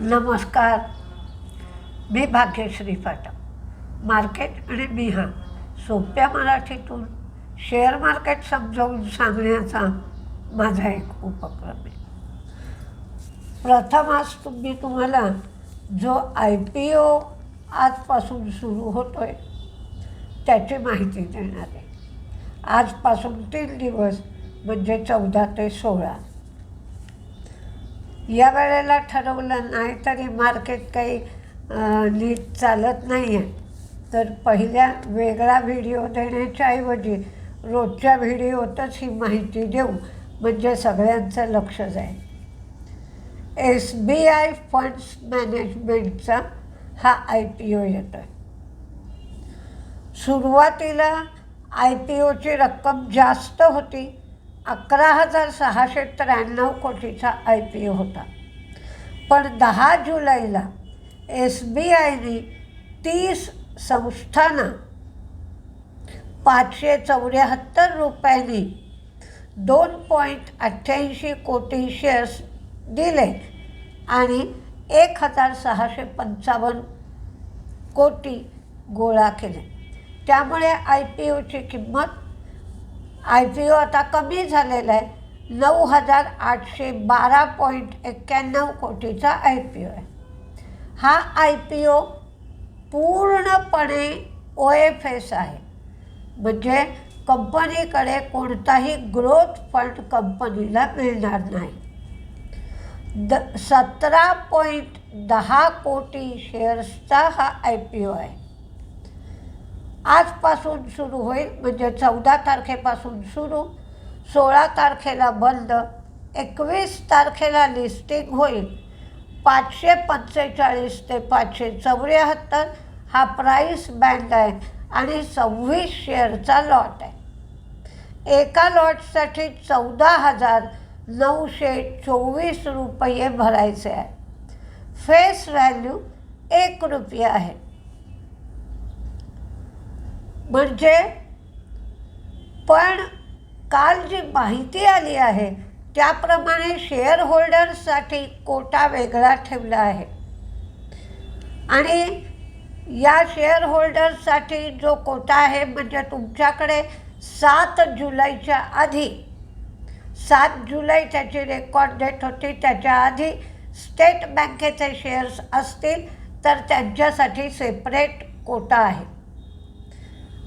नमस्कार. मी भाग्यश्री पाठक. मार्केट आणि मी सोप्या मराठीतून शेअर मार्केट समजावून सांगण्याचा माझा एक उपक्रम आहे. प्रथम आज तुम्हाला जो IPO आजपासून सुरू होतो आहे त्याची माहिती देणार आहे. आजपासून 3 दिवस म्हणजे 14 ते 16. या वेळेला ठरवलं नाही तरी मार्केट काही नीट चालत नाही आहे, तर पहिल्या वेगळा व्हिडिओ देण्याच्या ऐवजी रोजच्या व्हिडिओतच ही माहिती देऊ म्हणजे सगळ्यांचं लक्ष जाईल. SBI फंड्स मॅनेजमेंटचा हा IPO येतो आहे. सुरुवातीला IPOची रक्कम जास्त होती. 11,693 कोटीचा IPO होता. पण 10 जुलैला SBIने 30 संस्थांना 574 रुपयांनी 2.88 कोटी शेअर्स दिले आणि 1,655 कोटी गोळा केले. त्यामुळे IPOची किंमत IPO आता कमी झालेला आहे. 9,812.91 कोटीचा IPO आहे. हा IPO पूर्णपणे OFS आहे, म्हणजे कंपनीकडे कोणताही ग्रोथ फंड कंपनीला मिळणार नाही. 17.10 कोटी शेअर्सचा हा IPO आहे. आजपासून सुरू होईल, म्हणजे 14 तारखेपासून सुरू, 16 तारखेला बंद, 21 तारखेला लिस्टिंग होईल. 545 ते 574 हा प्राईस बँड आहे आणि 26 शेअरचा लॉट आहे. एका लॉटसाठी 14,924 रुपये भरायचे आहे. फेस व्हॅल्यू 1 रुपया आहे. म्हणजे पण काल जी माहिती आली आहे त्याप्रमाणे शेअर होल्डर्ससाठी कोटा वेगळा ठेवला आहे आणि या शेअर होल्डर्ससाठी जो कोटा आहे, म्हणजे तुमच्याकडे 7 जुलैच्या आधी, 7 जुलै त्याची रेकॉर्ड डेट होती, त्याच्या आधी स्टेट बँकेचे शेअर्स असतील तर त्यांच्यासाठी सेपरेट कोटा आहे.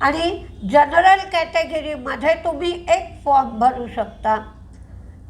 आणि जनरल कॅटेगरीमध्ये तुम्ही एक फॉर्म भरू शकता,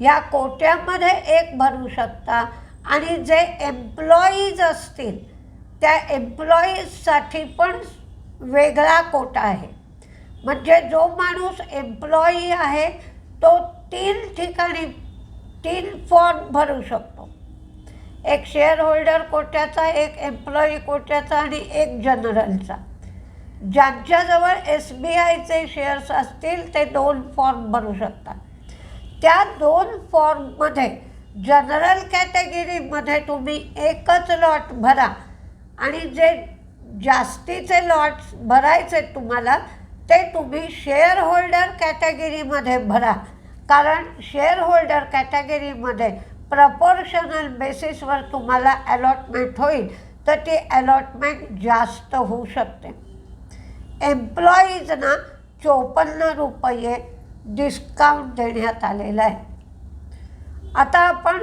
या कोट्यामध्ये एक भरू शकता आणि जे एम्प्लॉईज असतील त्या एम्प्लॉईजसाठी पण वेगळा कोटा आहे. म्हणजे जो माणूस एम्प्लॉई आहे तो 3 ठिकाणी 3 फॉर्म भरू शकतो. एक शेअर होल्डर कोट्याचा, एक एम्प्लॉई कोट्याचा आणि एक जनरलचा. ज्यांच्याजवळ SBIचे शेअर्स असतील ते 2 फॉर्म भरू शकतात. त्या 2 फॉर्ममध्ये जनरल कॅटेगरीमध्ये तुम्ही एकच लॉट भरा आणि जे जास्तीचे लॉट्स भरायचे तुम्हाला ते तुम्ही शेअर होल्डर कॅटेगरीमध्ये भरा. कारण शेअर होल्डर कॅटेगरीमध्ये प्रपोर्शनल बेसिसवर तुम्हाला अलॉटमेंट होईल, तर ती अलॉटमेंट जास्त होऊ शकते. एम्प्लॉईजना 54 रुपये डिस्काउंट देण्यात आलेला आहे. आता आपण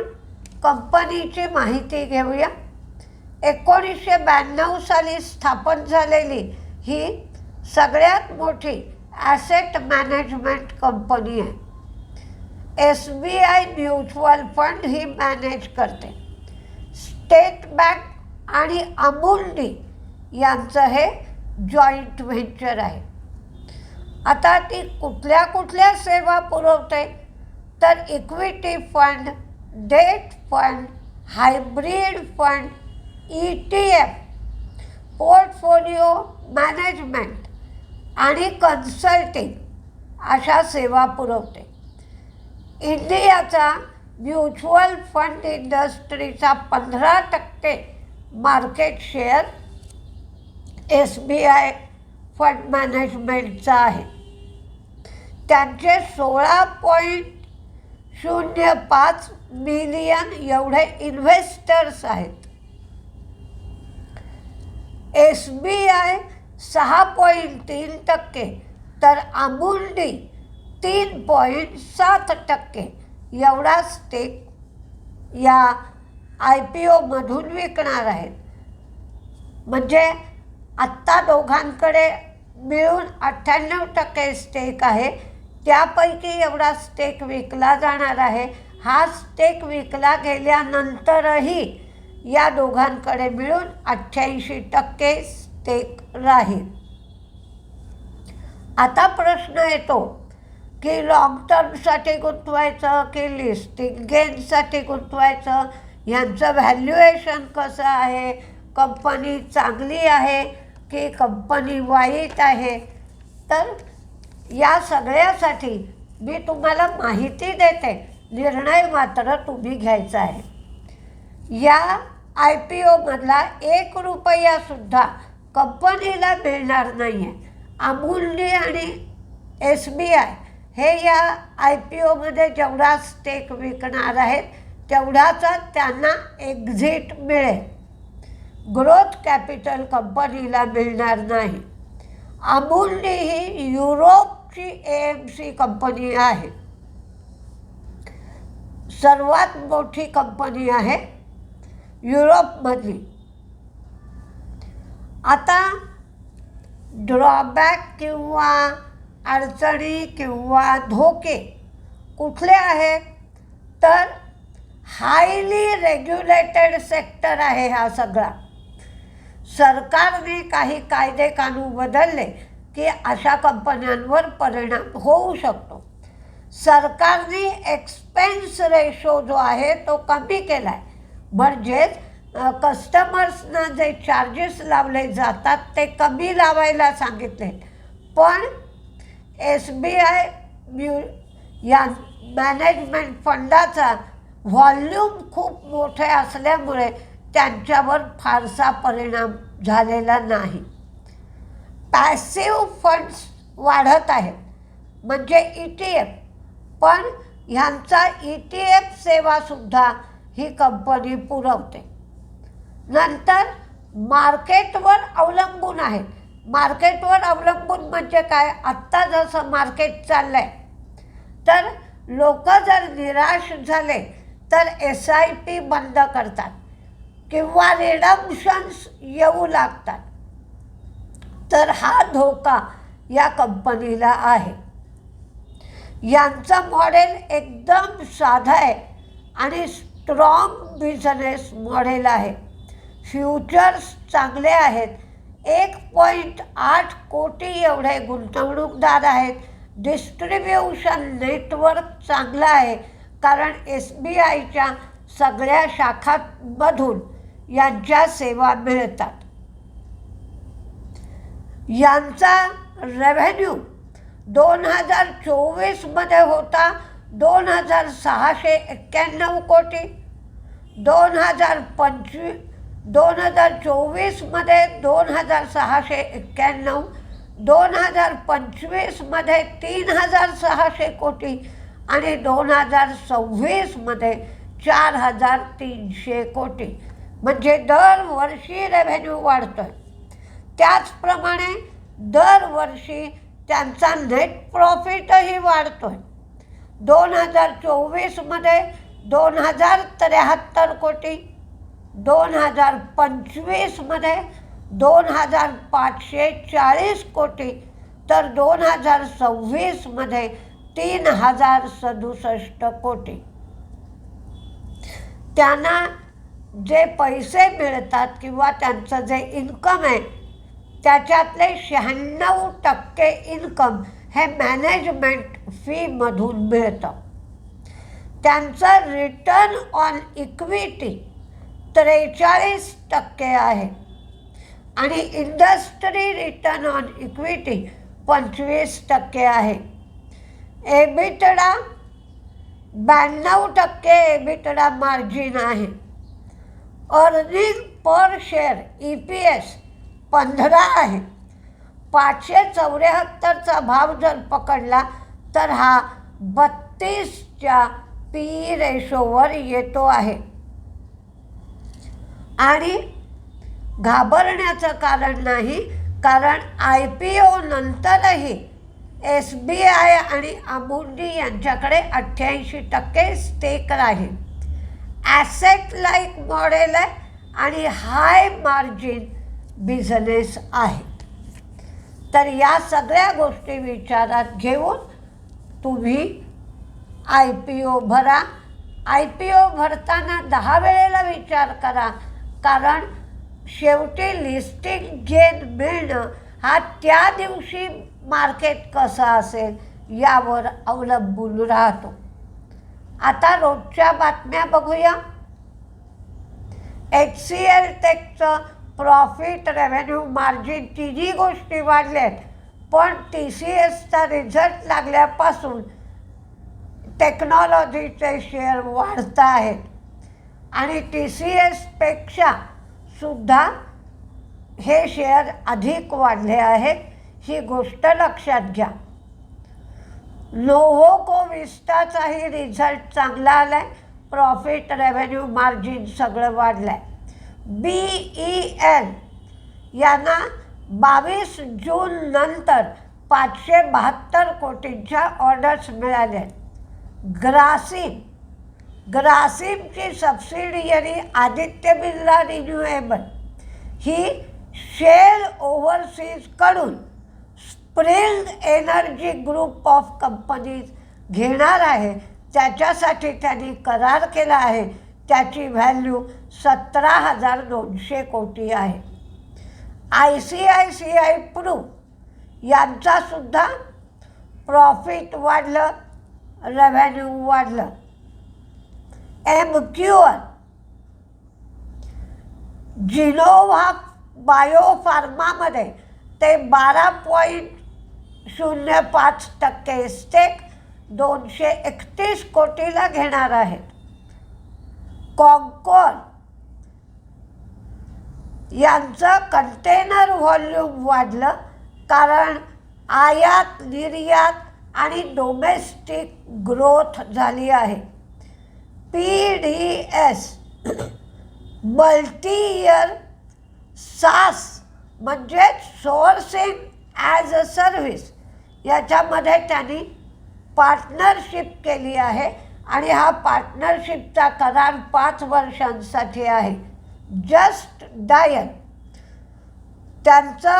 कंपनीची माहिती घेऊया. 1992 साली स्थापन झालेली ही सगळ्यात मोठी ॲसेट मॅनेजमेंट कंपनी आहे. SBI म्युच्युअल फंड ही मॅनेज करते. स्टेट बँक आणि अमूल्डी यांचं हे जॉईंट व्हेंचर आहे. आता ती कुठल्या कुठल्या सेवा पुरवते, तर equity fund, debt fund, hybrid fund, ETF, portfolio management आणि कन्सल्टिंग अशा सेवा पुरवते. इंडियाचा म्युच्युअल फंड इंडस्ट्रीचा 15% मार्केट शेअर SBI फंड मॅनेजमेंटचा आहे. त्यांचे 16.05 मिलियन एवढे इन्व्हेस्टर्स आहेत. SBI 6.3%, तर अमुल्डी 3.7% एवढा स्टेक या IPOमधून विकणार आहेत. म्हणजे आत्ता दोघांकडे मिळून 98% स्टेक आहे, त्यापैकी एवढा स्टेक विकला जाणार आहे. हा स्टेक विकला गेल्यानंतरही या दोघांकडे मिळून 88% स्टेक राहील. आता प्रश्न येतो की लॉंग टर्मसाठी गुंतवायचं की लिस्टिंग गेनसाठी गुंतवायचं, यांचं व्हॅल्युएशन कसं आहे, कंपनी चांगली आहे की कंपनी वाईट आहे. तर या सगळ्यासाठी मी तुम्हाला माहिती देते, निर्णय मात्र तुम्ही घ्यायचा आहे. या IPOमधला 1 रुपयासुद्धा कंपनीला मिळणार नाही आहे. अमुल्डी आणि SBI हे या IPOमध्ये जेवढा स्टेक विकणार आहेत तेवढाचा त्यांना एक्झिट मिळेल. ग्रोथ कॅपिटल कंपनीला मिळणार नाही. अमुल्डी ही युरोपची AMC कंपनी आहे, सर्वात मोठी कंपनी आहे युरोपमधली. आता ड्रॉबॅक किंवा अडचणी किंवा धोके कुठले आहेत, तर हायली रेग्युलेटेड सेक्टर आहे हा सगळा. सरकारने काही कायदे कानून बदलले की अशा कंपन्यांवर परिणाम होऊ शकतो. सरकारने एक्सपेन्स रेशो जो आहे तो कमी केला आहे, म्हणजेच कस्टमर्सना जे चार्जेस लावले जातात ते कमी लावायला सांगितले. पण SBI या मॅनेजमेंट फंडाचा व्हॉल्यूम खूप मोठे असल्यामुळे त्यांच्यावर फारसा परिणाम झालेला नाही. पॅसिव्ह फंड्स वाढत आहेत, म्हणजे ETF, पण ह्यांचा ETF सेवासुद्धा ही कंपनी पुरवते. नंतर मार्केटवर अवलंबून आहे. मार्केटवर अवलंबून म्हणजे काय, आत्ता जसं मार्केट चाललं आहे तर लोक जर निराश झाले तर SIP बंद करतात किंवा रिडम्पशन्स येऊ लागतात. तर हा धोका या कंपनीला आहे. यांचं मॉडेल एकदम साधं आहे आणि स्ट्रॉंग बिझनेस मॉडेल आहे. फ्युचर्स चांगले आहेत. 1.8 कोटी एवढे गुंतवणूकदार आहेत. डिस्ट्रीब्युशन नेटवर्क चांगलं आहे, कारण SBIच्या सगळ्या शाखांमधून यांच्या सेवा मिळतात. यांचा रेव्हेन्यू 2024मध्ये होता 2,691 कोटी, 2024मध्ये 2,691, 2025मध्ये 3,600 कोटी आणि 2026मध्ये 4,300 कोटी. म्हणजे दरवर्षी रेव्हेन्यू वाढतो आहे. त्याचप्रमाणे दरवर्षी त्यांचा नेट प्रॉफिटही वाढतो आहे. 2024मध्ये 2,073 कोटी, 2025मध्ये 2,540 कोटी, तर 2026मध्ये 3,067 कोटी. त्यांना जे पैसे मिळतात किंवा त्यांचं जे इन्कम आहे त्याच्यातले 96% इन्कम हे मॅनेजमेंट फीमधून मिळतं. त्यांचं रिटर्न ऑन इक्विटी 43% आहे आणि इंडस्ट्री रिटर्न ऑन इक्विटी 25% आहे. EBITDA 92% EBITDA मार्जिन आहे. अर्निंग पर शेअर EPS 15 आहे. 574चा भाव जर पकडला तर हा 32च्या PE रेशोवर येतो आहे. आणि घाबरण्याचं कारण नाही, कारण IPO नंतरही SBI आणि अमुंडी यांच्याकडे 88% स्टेक राहील. ॲसेट लाईक मॉडेल आहे आणि हाय मार्जिन बिझनेस आहे. तर या सगळ्या गोष्टी विचारात घेऊन तुम्ही IPO भरा. IPO भरताना 10 वेळेला विचार करा, कारण शेवटी लिस्टिंग गेन मिळणं हा त्या दिवशी मार्केट कसं असेल यावर अवलंबून राहतो. आता रोजच्या बातम्या बघूया. HCL टेकचं प्रॉफिट, रेव्हेन्यू, मार्जिन तिन्ही गोष्टी वाढल्यात, पण TCSचा रिझल्ट लागल्यापासून टेक्नॉलॉजीचे शेअर वाढत आहेत आणि TCSपेक्षा सुद्धा हे शेअर अधिक वाढले आहेत. ही गोष्ट लक्षात घ्या. नोव्होको विस्टाचाही रिझल्ट चांगला आला आहे. प्रॉफिट, रेव्हेन्यू, मार्जिन सगळं वाढलं आहे. BEL यांना 22 जून नंतर 572 कोटींच्या ऑर्डर्स मिळाल्या. ग्रासिमची सबसिडियरी आदित्य बिर्ला रिन्युएबल ही शेल ओव्हरसीजकडून Spring Energy group of companies घेणार आहे. त्याच्यासाठी त्यांनी करार केला आहे. त्याची व्हॅल्यू 17,200 कोटी आहे. ICICI प्रू यांचासुद्धा प्रॉफिट वाढलं, रेव्हेन्यू वाढलं. MQL जिनोव्हा बायोफार्मामध्ये ते 12.05% स्टेक 231 कोटीला घेणार आहेत. कॉन्कोर यांचं कंटेनर व्हॉल्यूम वाढलं, कारण आयात, निर्यात आणि डोमेस्टिक ग्रोथ झाली आहे. PDS मल्टी इयर SaaS म्हणजेच सोर्सिंग ॲज अ सर्व्हिस याच्यामध्ये त्यांनी पार्टनरशिप केली आहे आणि हा पार्टनरशिपचा करार 5 वर्षांसाठी आहे. जस्ट डायल त्यांचं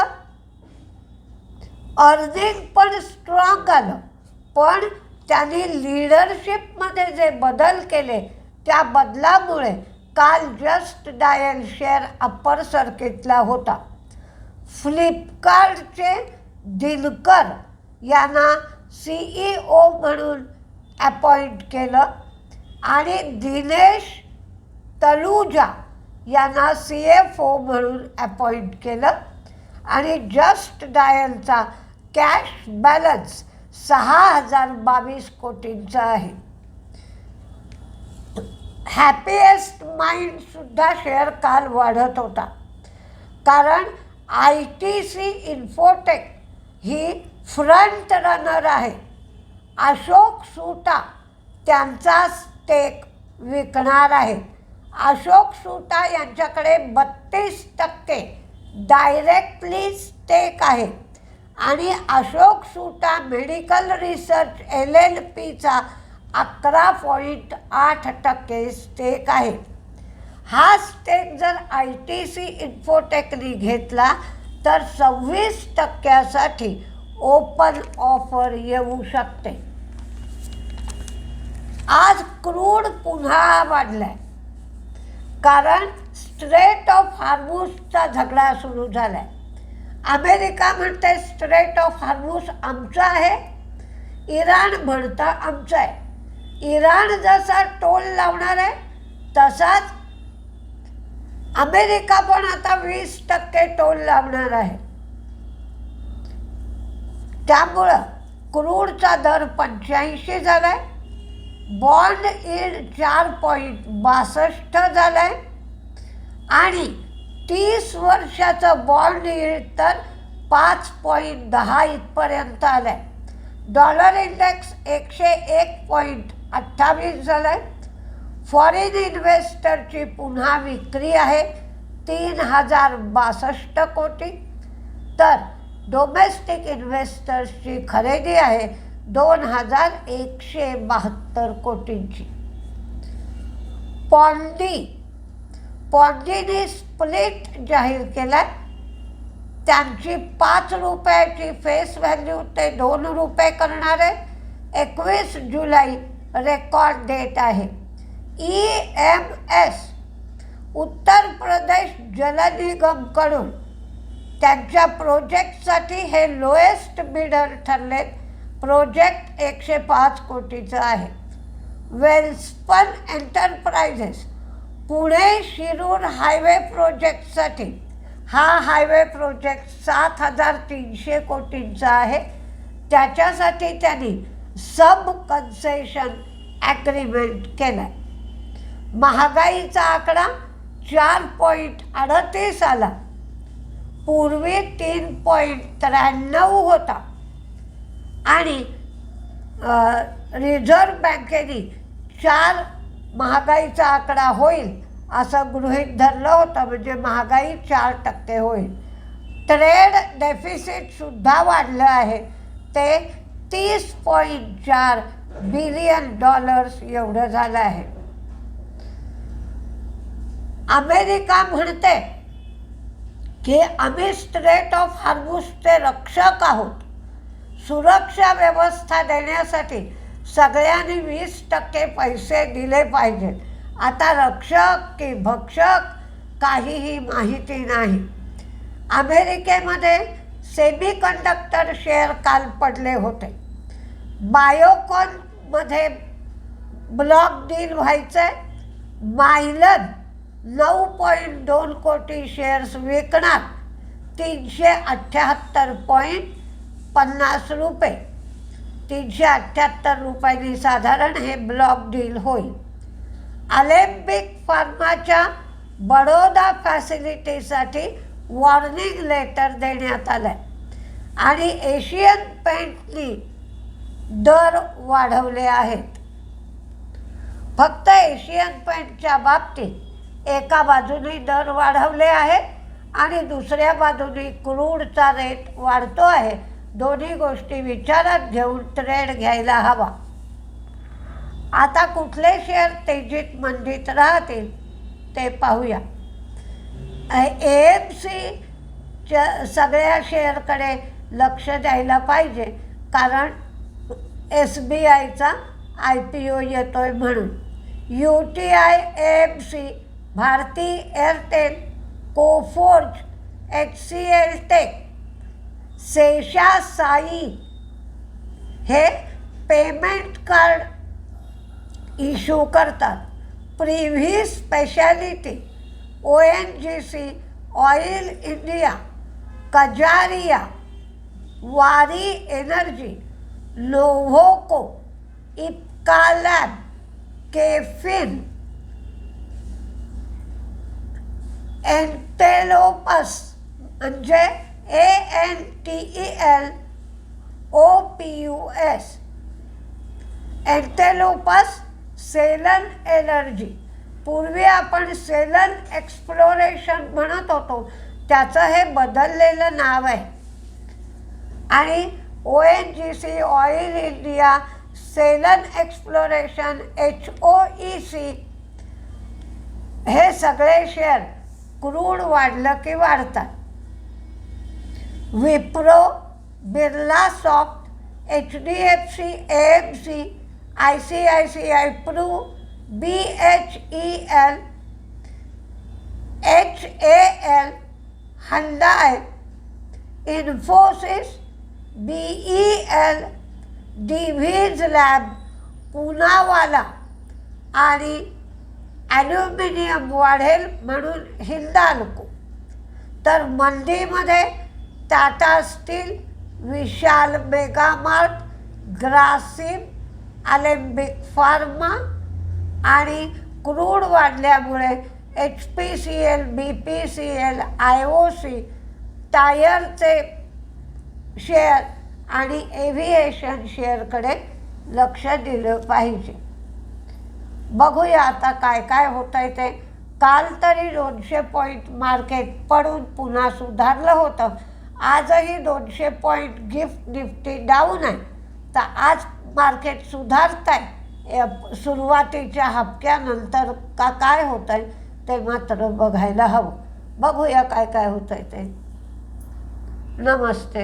अर्निंग पण स्ट्रॉंग आलं, पण त्यांनी लीडरशिपमध्ये जे बदल केले त्या बदलामुळे काल जस्ट डायल शेअर अप्पर सर्किटला होता. फ्लिपकार्टचे दिनकर यांना CEO म्हणून अपॉइंट केलं आणि दिनेश तलुजा यांना CFO म्हणून अपॉइंट केलं आणि जस्ट डायलचा कॅश बॅलन्स 6,022 कोटींचा आहे. हॅपीएस्ट माइंडसुद्धा शेअर काल वाढत होता, कारण ITC इन्फोटेक ही फ्रंट रनर आहे. अशोक सूटा त्यांचा स्टेक विकणार आहे. अशोक सूटा यांच्याकडे 32% डायरेक्टली स्टेक आहे आणि अशोक सूटा मेडिकल रिसर्च LLPचा 11.8% स्टेक आहे. हा स्टेक जर ITC इन्फोटेकने घेतला तर 26% ओपन ऑफर येऊ शकते. आज क्रूड पुन्हा वाढलाय, कारण स्ट्रेट ऑफ हार्मुझचा झगडा सुरू झालाय. अमेरिका म्हणते स्ट्रेट ऑफ हार्मुझ आमचं आहे, इराण म्हणतं आमचं आहे. इराण जसा टोल लावणार आहे तसाच अमेरिका पण आता 20% टोल लावणार आहे. त्यामुळं क्रूडचा दर 85 झालाय, बॉन्ड यील्ड 4.62 झालाय आणि 30 वर्षाचं बॉन्ड यील्ड तर 5.10 इथपर्यंत आलाय. डॉलर इंडेक्स 101.28 झालाय. फॉरेन इन्व्हेस्टरची पुन्हा विक्री आहे, 3062 कोटी, तर डोमेस्टिक इन्व्हेस्टर्सची खरेदी आहे 2172 कोटींची. पॉन्डीने स्प्लिट जाहीर केला. त्यांची 5 रुपयाची फेस व्हॅल्यू ते 2 रुपये करणारे 21 जुलै रेकॉर्ड डेट आहे. EMS उत्तर प्रदेश जल निगमकडून त्यांच्या प्रोजेक्टसाठी हे लोएस्ट बिडर ठरले. प्रोजेक्ट 105 कोटीचा आहे. वेल्स्पन एंटरप्राइजेस पुणे शिरूर हायवे प्रोजेक्टसाठी, हा हायवे प्रोजेक्ट 7300 कोटींचा आहे. त्याच्यासाठी त्यांनी सब कन्सेशन ॲग्रीमेंट केला. महागाईचा आकडा 4.38 आला. पूर्वी 3.93 होता आणि रिझर्व्ह बँकेने 4 महागाईचा आकडा होईल असं गृहीत धरलं होतं, म्हणजे महागाई 4% होईल. ट्रेड डेफिसिटसुद्धा वाढलं आहे, ते $30.4 बिलियन एवढं झालं आहे. अमेरिका म्हणते की आम्ही स्ट्रेट ऑफ हॉर्मुझचे रक्षक आहोत. सुरक्षा व्यवस्था देण्यासाठी सगळ्यांनी 20% पैसे दिले पाहिजेत. आता रक्षक की भक्षक काहीही माहिती नाही. अमेरिकेमध्ये सेमीकंडक्टर शेअर काल पडले होते. बायोकॉनमध्ये ब्लॉक डील व्हायचं. मायलन 9.2 कोटी शेअर्स विकणार, 378.50 रुपये. 378 रुपयांनी साधारण हे ब्लॉक डील होईल. अलेम्बिक फार्माच्या बडोदा फॅसिलिटीसाठी वॉर्निंग लेटर देण्यात आलं आहे आणि एशियन पेंटनी दर वाढवले आहेत. फक्त एशियन पेंटच्या बाबतीत एका बाजूने दर वाढवले आहेत आणि दुसऱ्या बाजूने क्रूडचा रेट वाढतो आहे. दोन्ही गोष्टी विचारात घेऊन ट्रेड घ्यायला हवा. आता कुठले शेअर तेजीत मंदीत राहतील ते पाहूया. AMCच्या सगळ्या शेअरकडे लक्ष द्यायला पाहिजे, कारण SBIचा IPO येतोय म्हणून. UTI, AMC, Bharti Airtel, Coforge, HCL tech, Seshasayee हे पेमेंट कार्ड इश्यू करतात. Privi speciality, ONGC, oil India, Kajaria, Waaree energy, लोव्होको, इप्का लॅब, केफिन, एंटेलोपस म्हणजे ANTEL OPUS, Antelopus, Selan energy. पूर्वी आपण सेलन एक्सप्लोरेशन म्हणत होतो, त्याचं हे बदललेलं नाव आहे. आणि ONGC, oil India, Selan exploration, HOEC हे सगळे शेअर क्रूड वाढलं की वाढतात. Wipro, Birla soft, HDFC, AMC, ICICI Pru, BHEL, HAL, Hyundai, Infosys, BEL, Divi's lab, Poonawalla आणि ॲल्युमिनियम वाढेल म्हणून हिंदाल्को. तर मंदीमध्ये Tata steel, Vishal mega mart, Grasim, Alembic pharma आणि क्रूड वाढल्यामुळे HPCL, BPCL, IOC, टायरचे शेअर आणि एव्हिएशन शेअरकडे लक्ष दिलं पाहिजे. बघूया आता काय काय होत आहे ते. काल तरी 200 पॉईंट मार्केट पडून पुन्हा सुधारलं होतं. आजही 200 पॉईंट गिफ्ट निफ्टी डाऊन आहे. तर आज मार्केट सुधारत आहे. सुरुवातीच्या हप्त्यानंतर काय होतं आहे ते मात्र बघायला हवं. बघूया काय काय होतं आहे ते. नमस्ते.